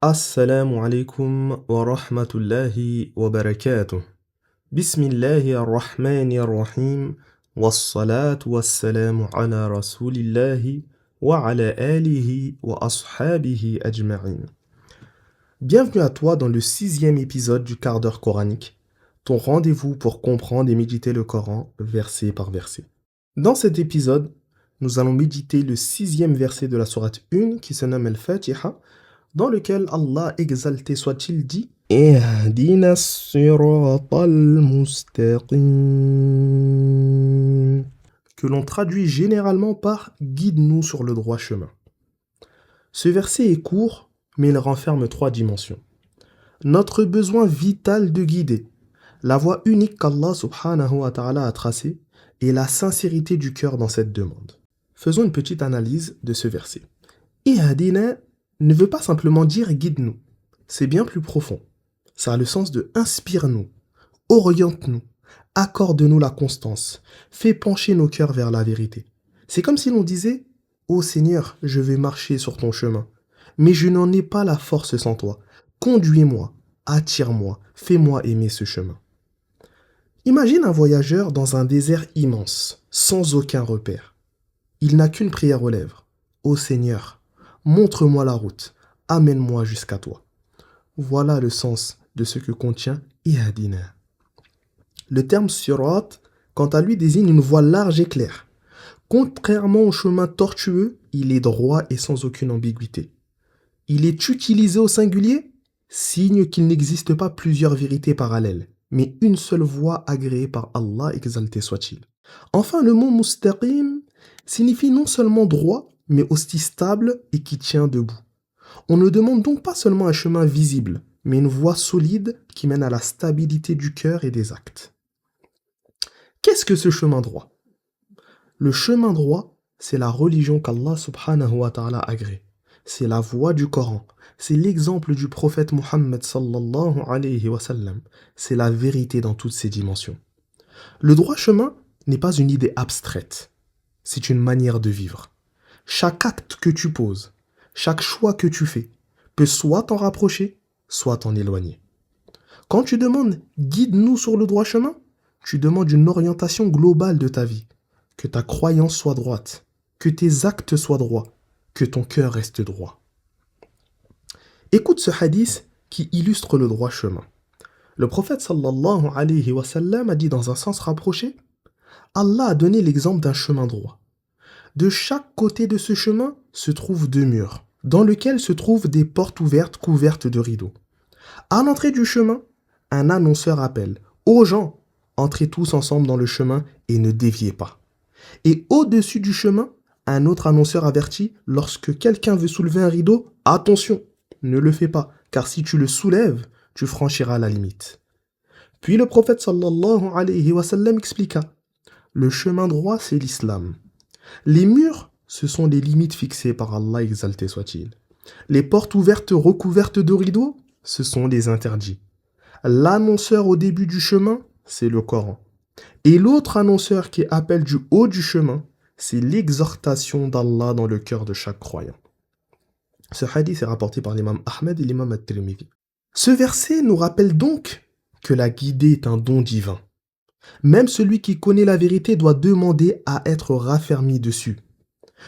Assalamu alaikum wa rahmatullahi wa barakatuh. Bismillahi ar-Rahmani ar-Rahim. Wassalatu wassalamu ala rasulillahi wa ala alihi wa ashabihi ajma'in. Bienvenue à toi dans le 6e épisode du quart d'heure coranique, ton rendez-vous pour comprendre et méditer le Coran verset par verset. Dans cet épisode, nous allons méditer le 6e verset de la sourate 1 qui se nomme Al-Fatiha, dans lequel Allah, exalté soit-il, dit Ihdina as-siratal mustaqim, que l'on traduit généralement par Guide-nous sur le droit chemin. Ce verset est court, mais il renferme 3 dimensions. Notre besoin vital de guider, la voie unique qu'Allah subhanahu wa ta'ala a tracée, et la sincérité du cœur dans cette demande. Faisons une petite analyse de ce verset. Ihdina ne veut pas simplement dire guide-nous. C'est bien plus profond. Ça a le sens de inspire-nous, oriente-nous, accorde-nous la constance, fais pencher nos cœurs vers la vérité. C'est comme si l'on disait Ô Seigneur, je vais marcher sur ton chemin, mais je n'en ai pas la force sans toi. Conduis-moi, attire-moi, fais-moi aimer ce chemin. Imagine un voyageur dans un désert immense, sans aucun repère. Il n'a qu'une prière aux lèvres. Ô Seigneur, montre-moi la route, amène-moi jusqu'à toi. Voilà le sens de ce que contient Ihdina. Le terme sirat, quant à lui, désigne une voie large et claire. Contrairement au chemin tortueux, il est droit et sans aucune ambiguïté. Il est utilisé au singulier, signe qu'il n'existe pas plusieurs vérités parallèles, mais une seule voie agréée par Allah, exalté soit-il. Enfin, le mot mustaqim signifie non seulement droit, mais aussi stable et qui tient debout. On ne demande donc pas seulement un chemin visible, mais une voie solide qui mène à la stabilité du cœur et des actes. Qu'est-ce que ce chemin droit? Le chemin droit, c'est la religion qu'Allah subhanahu wa ta'ala agrée. C'est la voie du Coran. C'est l'exemple du prophète Muhammad sallallahu alayhi wa sallam. C'est la vérité dans toutes ses dimensions. Le droit chemin n'est pas une idée abstraite. C'est une manière de vivre. Chaque acte que tu poses, chaque choix que tu fais, peut soit t'en rapprocher, soit t'en éloigner. Quand tu demandes « guide-nous sur le droit chemin », tu demandes une orientation globale de ta vie. Que ta croyance soit droite, que tes actes soient droits, que ton cœur reste droit. Écoute ce hadith qui illustre le droit chemin. Le prophète sallallahu alayhi wa sallam a dit dans un sens rapproché, Allah a donné l'exemple d'un chemin droit. De chaque côté de ce chemin se trouvent 2 murs, dans lesquels se trouvent des portes ouvertes couvertes de rideaux. À l'entrée du chemin, un annonceur appelle « Ô gens, entrez tous ensemble dans le chemin et ne déviez pas ». Et au-dessus du chemin, un autre annonceur avertit « Lorsque quelqu'un veut soulever un rideau, attention, ne le fais pas, car si tu le soulèves, tu franchiras la limite. » Puis le prophète sallallahu alayhi wa sallam expliqua « Le chemin droit, c'est l'islam. Les murs, ce sont les limites fixées par Allah, exalté soit-il. Les portes ouvertes recouvertes de rideaux, ce sont les interdits. L'annonceur au début du chemin, c'est le Coran. Et l'autre annonceur qui appelle du haut du chemin, c'est l'exhortation d'Allah dans le cœur de chaque croyant. Ce hadith est rapporté par l'imam Ahmed et l'imam At-Tirmidhi. Ce verset nous rappelle donc que la guidée est un don divin. Même celui qui connaît la vérité doit demander à être raffermi dessus.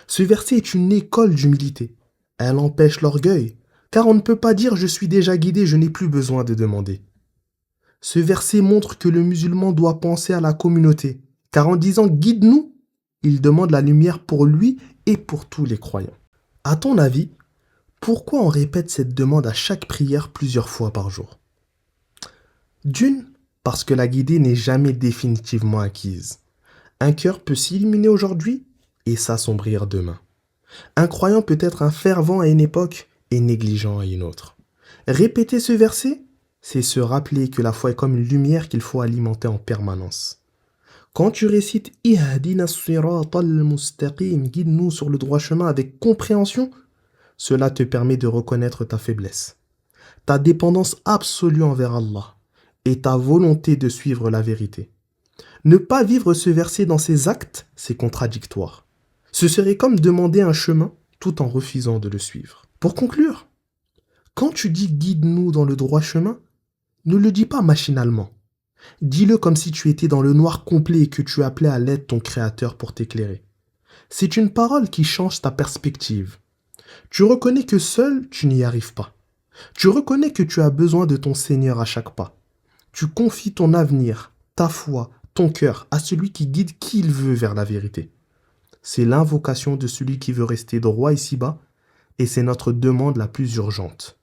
Ce verset est une école d'humilité. Elle empêche l'orgueil, car on ne peut pas dire « je suis déjà guidé, je n'ai plus besoin de demander ». Ce verset montre que le musulman doit penser à la communauté, car en disant « guide-nous », il demande la lumière pour lui et pour tous les croyants. À ton avis, pourquoi on répète cette demande à chaque prière plusieurs fois par jour? D'une, parce que la guidée n'est jamais définitivement acquise. Un cœur peut s'illuminer aujourd'hui et s'assombrir demain. Un croyant peut être un fervent à une époque et négligent à une autre. Répéter ce verset, c'est se rappeler que la foi est comme une lumière qu'il faut alimenter en permanence. Quand tu récites « Ihdina as-siratal mustaqim » guide-nous sur le droit chemin avec compréhension, cela te permet de reconnaître ta faiblesse, ta dépendance absolue envers Allah et ta volonté de suivre la vérité. Ne pas vivre ce verset dans ses actes, c'est contradictoire. Ce serait comme demander un chemin tout en refusant de le suivre. Pour conclure, Quand tu dis guide-nous dans le droit chemin, ne le dis pas machinalement. Dis-le comme si tu étais dans le noir complet et que tu appelais à l'aide ton Créateur pour t'éclairer. C'est une parole qui change ta perspective. Tu reconnais que seul, tu n'y arrives pas. Tu reconnais que tu as besoin de ton Seigneur à chaque pas. Tu confies ton avenir, ta foi, ton cœur à celui qui guide qui il veut vers la vérité. C'est l'invocation de celui qui veut rester droit ici-bas et c'est notre demande la plus urgente.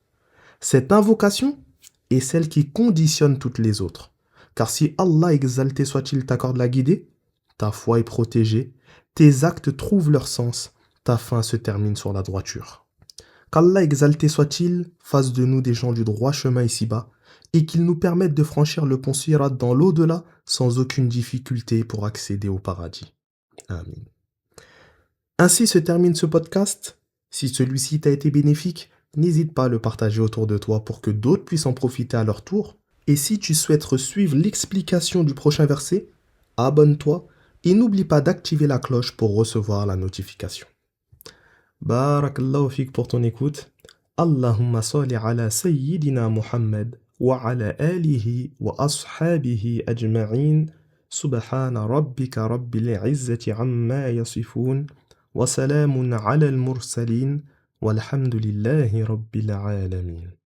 Cette invocation est celle qui conditionne toutes les autres. Car si Allah exalté soit-il t'accorde la guidée, ta foi est protégée, tes actes trouvent leur sens, ta fin se termine sur la droiture. Qu'Allah exalté soit-il fasse de nous des gens du droit chemin ici-bas et qu'il nous permette de franchir le pont Sirat dans l'au-delà sans aucune difficulté pour accéder au paradis. Amin. Ainsi se termine ce podcast. Si celui-ci t'a été bénéfique, n'hésite pas à le partager autour de toi pour que d'autres puissent en profiter à leur tour. Et si tu souhaites suivre l'explication du prochain verset, abonne-toi et n'oublie pas d'activer la cloche pour recevoir la notification. Barakallahu fik pour ton écoute. Allahumma salli ala sayyidina Muhammad wa ala alihi wa ashabihi ajma'in. Subhana rabbika rabbil izzati amma yasifun. Wa salamun ala al-mursalin. Walhamdulillahi rabbil alamin.